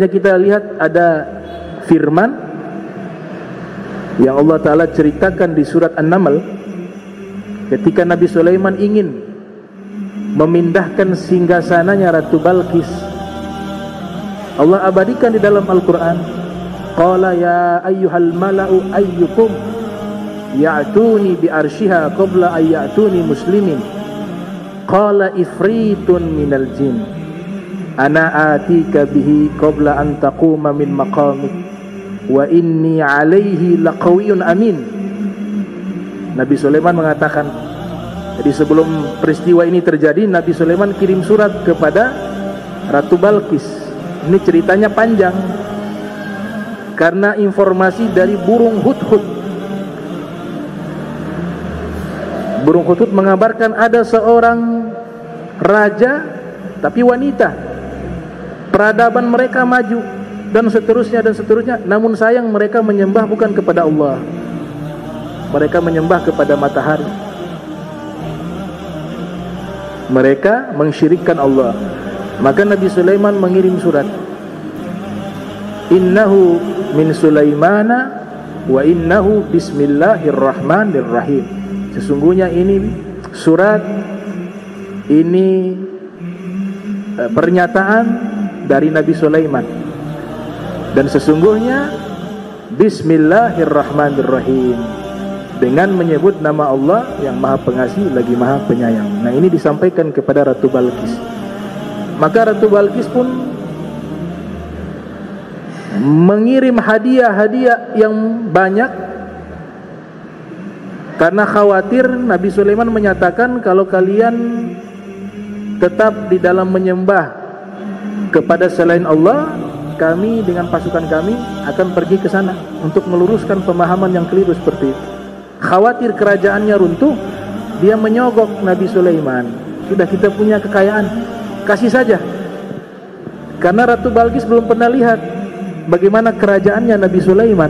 Makanya kita lihat ada firman yang Allah Ta'ala ceritakan di surat An-Naml ketika Nabi Sulaiman ingin memindahkan singgasananya Ratu Balqis. Allah abadikan di dalam Al-Quran, qala ya ayyuhal mala'u ayyukum ya'tuni bi arsyiha qabla ay ya'tuni muslimin. Qala ifritun minal jin ana atika bihi qabla an taquma min maqamik wa inni alaihi laqawiyyun amin. Nabi Sulaiman mengatakan, jadi sebelum peristiwa ini terjadi, Nabi Sulaiman kirim surat kepada Ratu Balqis. Ini ceritanya panjang karena informasi dari burung hudhud. Burung hudhud mengabarkan ada seorang raja tapi wanita, peradaban mereka maju dan seterusnya dan seterusnya. Namun sayang mereka menyembah bukan kepada Allah, mereka menyembah kepada matahari. Mereka mensyirikkan Allah. Maka Nabi Sulaiman mengirim surat, innahu min Sulaimana wa innahu bismillahirrahmanirrahim. Sesungguhnya ini surat, ini pernyataan dari Nabi Sulaiman, dan sesungguhnya bismillahirrahmanirrahim, dengan menyebut nama Allah yang Maha Pengasih lagi Maha Penyayang. Nah, ini disampaikan kepada Ratu Balqis. Maka Ratu Balqis pun mengirim hadiah-hadiah yang banyak karena khawatir. Nabi Sulaiman menyatakan, kalau kalian tetap di dalam menyembah kepada selain Allah, kami dengan pasukan kami akan pergi ke sana untuk meluruskan pemahaman yang keliru seperti itu. Khawatir kerajaannya runtuh, dia menyogok Nabi Sulaiman. Sudah, kita punya kekayaan, kasih saja. Karena Ratu Balqis belum pernah lihat bagaimana kerajaannya Nabi Sulaiman,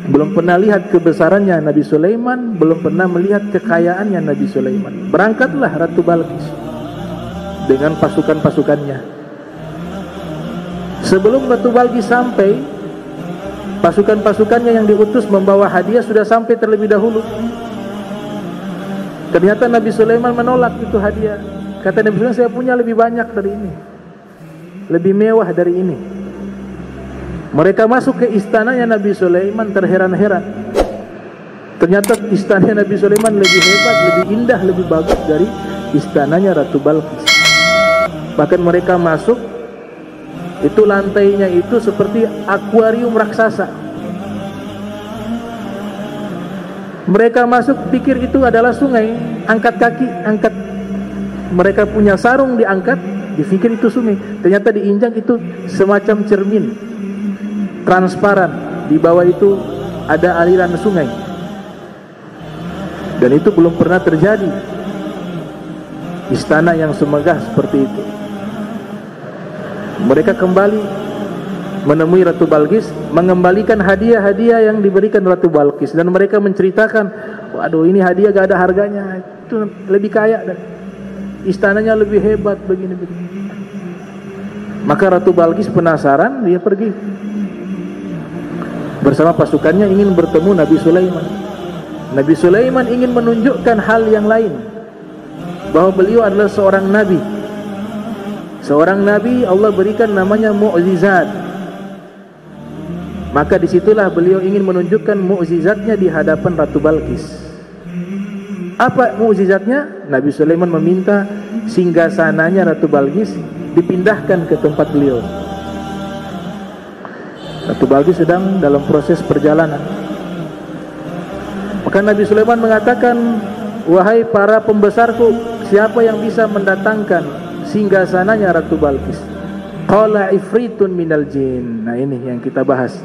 belum pernah lihat kebesarannya Nabi Sulaiman, belum pernah melihat kekayaannya Nabi Sulaiman. Berangkatlah Ratu Balqis dengan pasukan-pasukannya. Sebelum Ratu Balqis sampai, pasukan-pasukannya yang diutus membawa hadiah sudah sampai terlebih dahulu. Ternyata Nabi Sulaiman menolak itu hadiah. Kata Nabi Sulaiman, saya punya lebih banyak dari ini, lebih mewah dari ini. Mereka masuk ke istananya Nabi Sulaiman terheran-heran. Ternyata istananya Nabi Sulaiman lebih hebat, lebih indah, lebih bagus dari istananya Ratu Balqis. Bahkan mereka masuk, itu lantainya itu seperti akuarium raksasa. Mereka masuk pikir itu adalah sungai, angkat kaki, angkat. Mereka punya sarung diangkat, dipikir itu sungai. Ternyata diinjak itu semacam cermin transparan, di bawah itu ada aliran sungai. Dan itu belum pernah terjadi istana yang semegah seperti itu. Mereka kembali menemui Ratu Balqis, mengembalikan hadiah-hadiah yang diberikan Ratu Balqis, dan mereka menceritakan, waduh, ini hadiah gak ada harganya, itu lebih kaya dan istananya lebih hebat begini-begini. Maka Ratu Balqis penasaran, dia pergi bersama pasukannya ingin bertemu Nabi Sulaiman. Nabi Sulaiman ingin menunjukkan hal yang lain, bahwa beliau adalah seorang nabi. Seorang nabi Allah berikan namanya mu'jizat. Maka disitulah beliau ingin menunjukkan mu'jizatnya di hadapan Ratu Balqis. Apa mu'jizatnya? Nabi Sulaiman meminta singgasananya Ratu Balqis dipindahkan ke tempat beliau. Ratu Balqis sedang dalam proses perjalanan. Maka Nabi Sulaiman mengatakan, wahai para pembesarku, siapa yang bisa mendatangkan singgasananya Ratu Balqis? Qala ifritun minal jin. Nah, ini yang kita bahas.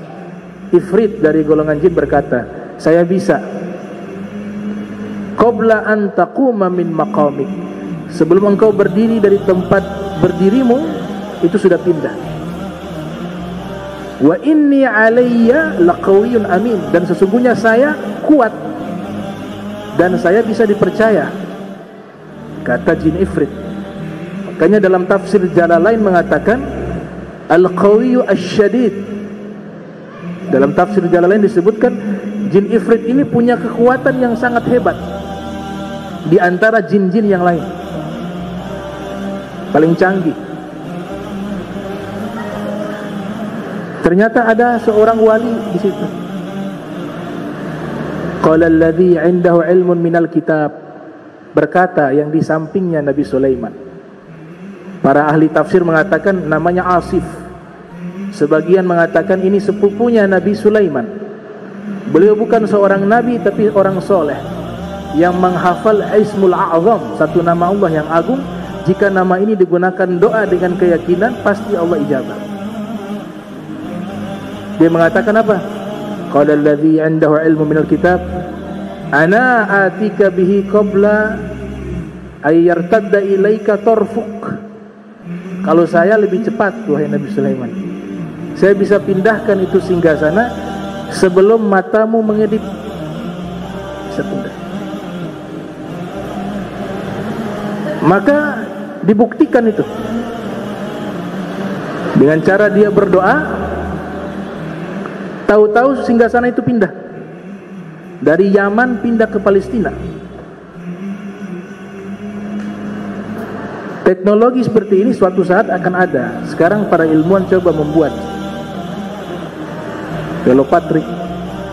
Ifrit dari golongan jin berkata, saya bisa. Qabla an taquma min maqamik. Sebelum engkau berdiri dari tempat berdirimu, itu sudah pindah. Wa inni alayya laqawiyyun amin. Dan sesungguhnya saya kuat dan saya bisa dipercaya, kata jin ifrit. Makanya dalam tafsir Jalalain mengatakan, Al-Qawiyyu Asy-Syadid. Dalam tafsir Jalalain disebutkan jin Ifrit ini punya kekuatan yang sangat hebat di antara jin-jin yang lain, paling canggih. Ternyata ada seorang wali di situ. Qala alladhi 'indahu 'ilmun minal kitab, berkata yang di sampingnya Nabi Sulaiman. Para ahli tafsir mengatakan namanya Asif. Sebagian mengatakan ini sepupunya Nabi Sulaiman. Beliau bukan seorang nabi tapi orang soleh yang menghafal Ismul A'zam, satu nama Allah yang agung. Jika nama ini digunakan doa dengan keyakinan, pasti Allah ijabah. Dia mengatakan apa? Qala alladhi 'indahu 'ilmun minal kitab ana atika bihi qabla ay yartadda ilaika tarfuk. Kalau saya lebih cepat, wahai Nabi Sulaiman, saya bisa pindahkan itu singgasana sebelum matamu mengedip. Bisa pindah. Maka dibuktikan itu dengan cara dia berdoa. Tahu-tahu singgasana itu pindah dari Yaman pindah ke Palestina. Teknologi seperti ini suatu saat akan ada. Sekarang para ilmuwan coba membuat velopatrik,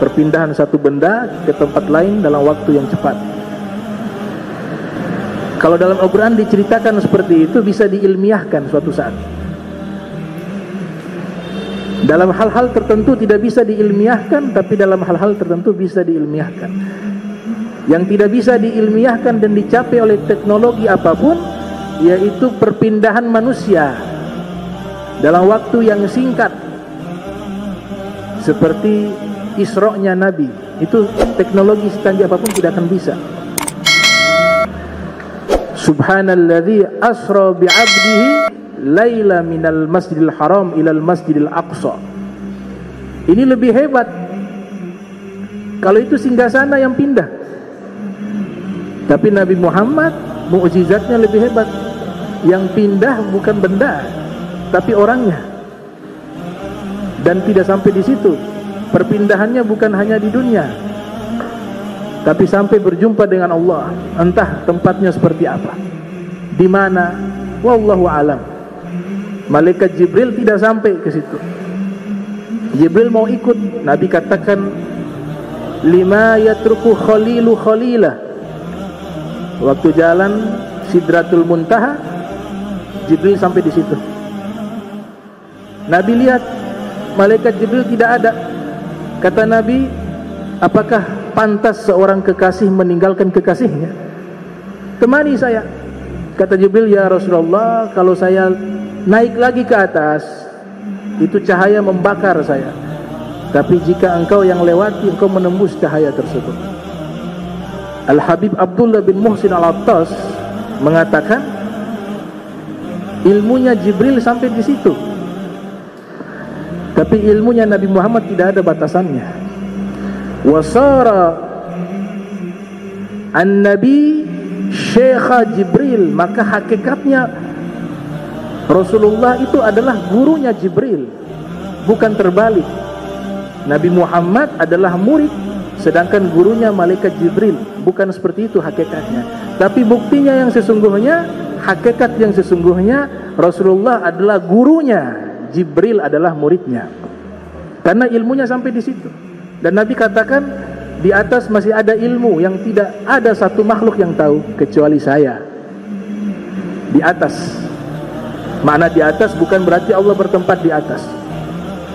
perpindahan satu benda ke tempat lain dalam waktu yang cepat. Kalau dalam Al-Quran diceritakan seperti itu, bisa diilmiahkan suatu saat. Dalam hal-hal tertentu tidak bisa diilmiahkan, tapi dalam hal-hal tertentu bisa diilmiahkan. Yang tidak bisa diilmiahkan dan dicapai oleh teknologi apapun, yaitu perpindahan manusia dalam waktu yang singkat, seperti Isra-nya Nabi. Itu teknologi secanggih apapun tidak akan bisa. Subhanalladzi asra bi'abdihi laila minal masjidil haram ilal masjidil aqsa. Ini lebih hebat. Kalau itu singgasana yang pindah. Tapi Nabi Muhammad mukjizatnya lebih hebat. Yang pindah bukan benda, tapi orangnya. Dan tidak sampai di situ. Perpindahannya bukan hanya di dunia, tapi sampai berjumpa dengan Allah. Entah tempatnya seperti apa, di mana, wallahu alam. Malaikat Jibril tidak sampai ke situ. Jibril mau ikut, Nabi katakan lima yatruku khalilu khalilah. Waktu jalan Sidratul Muntaha, Jibril sampai di situ. Nabi lihat malaikat Jibril tidak ada. Kata Nabi, apakah pantas seorang kekasih meninggalkan kekasihnya? Temani saya. Kata Jibril, ya Rasulullah, kalau saya naik lagi ke atas, itu cahaya membakar saya. Tapi jika engkau yang lewati, engkau menembus cahaya tersebut. Al-Habib Abdullah bin Muhsin Al-Attas mengatakan ilmunya Jibril sampai di situ, tapi ilmunya Nabi Muhammad tidak ada batasannya. Wasara an-Nabi Syekha Jibril, maka hakikatnya Rasulullah itu adalah gurunya Jibril, bukan terbalik. Nabi Muhammad adalah murid, sedangkan gurunya malaikat Jibril. Bukan seperti itu hakikatnya. Tapi buktinya yang sesungguhnya, hakikat yang sesungguhnya, Rasulullah adalah gurunya, Jibril adalah muridnya. Karena ilmunya sampai di situ. Dan Nabi katakan, di atas masih ada ilmu yang tidak ada satu makhluk yang tahu kecuali saya. Di atas. Makna di atas bukan berarti Allah bertempat di atas.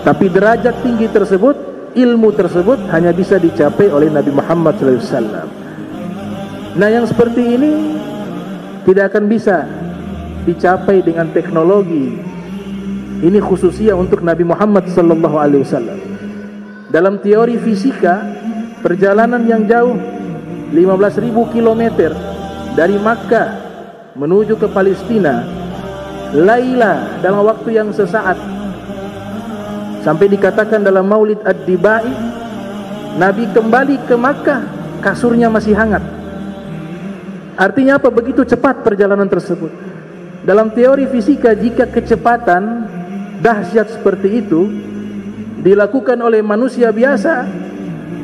Tapi derajat tinggi tersebut, ilmu tersebut hanya bisa dicapai oleh Nabi Muhammad SAW. Nah, yang seperti ini tidak akan bisa dicapai dengan teknologi. Ini khususnya untuk Nabi Muhammad SAW. Dalam teori fisika, perjalanan yang jauh 15.000 km dari Makkah menuju ke Palestina, laila, dalam waktu yang sesaat. Sampai dikatakan dalam Maulid Ad-Dibai, Nabi kembali ke Makkah, kasurnya masih hangat. Artinya apa? Begitu cepat perjalanan tersebut. Dalam teori fisika, jika kecepatan dahsyat seperti itu dilakukan oleh manusia biasa,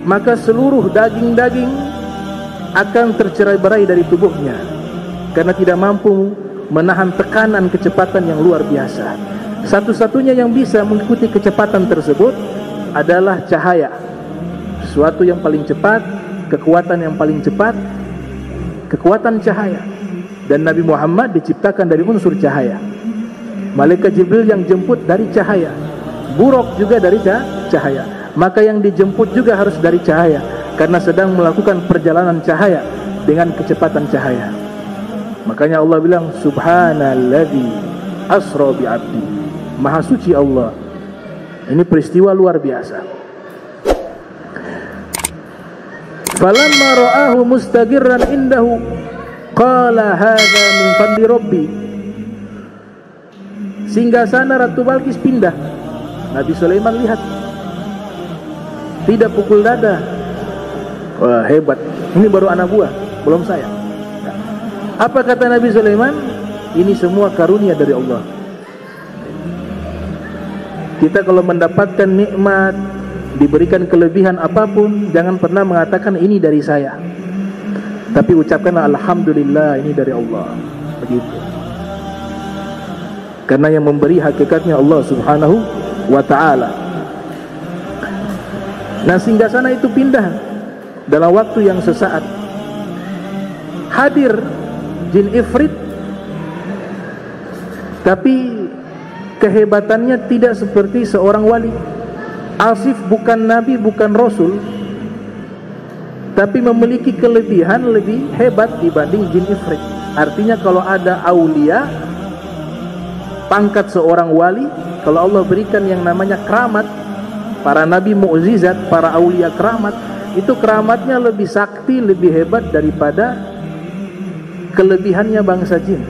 maka seluruh daging-daging akan tercerai-berai dari tubuhnya karena tidak mampu menahan tekanan kecepatan yang luar biasa. Satu-satunya yang bisa mengikuti kecepatan tersebut adalah cahaya. Sesuatu yang paling cepat, kekuatan yang paling cepat, kekuatan cahaya. Dan Nabi Muhammad diciptakan dari unsur cahaya. Malaikat Jibril yang jemput dari cahaya, Buraq juga dari cahaya. Maka yang dijemput juga harus dari cahaya, karena sedang melakukan perjalanan cahaya dengan kecepatan cahaya. Makanya Allah bilang subhanalladzi asra bi 'abdi. Maha suci Allah. Ini peristiwa luar biasa. Falamma ra'ahu mustaqirran indahu qala hadza min fadli rabbi. Singgasana Ratu Balkis pindah. Nabi Sulaiman lihat, tidak pukul dada. Wah, hebat. Ini baru anak buah, belum saya. Apa kata Nabi Sulaiman? Ini semua karunia dari Allah. Kita kalau mendapatkan nikmat, diberikan kelebihan apapun, jangan pernah mengatakan ini dari saya, tapi ucapkanlah alhamdulillah, ini dari Allah. Begitu. Karena yang memberi hakikatnya Allah Subhanahu wa ta'ala. Nah, singgasana itu pindah dalam waktu yang sesaat. Hadir jin ifrit, tapi kehebatannya tidak seperti seorang wali. Asif bukan nabi, bukan rasul, tapi memiliki kelebihan lebih hebat dibanding jin ifrit. Artinya kalau ada aulia, pangkat seorang wali, kalau Allah berikan yang namanya keramat, para nabi mukjizat, para aulia keramat, itu keramatnya lebih sakti, lebih hebat daripada kelebihannya bangsa jin.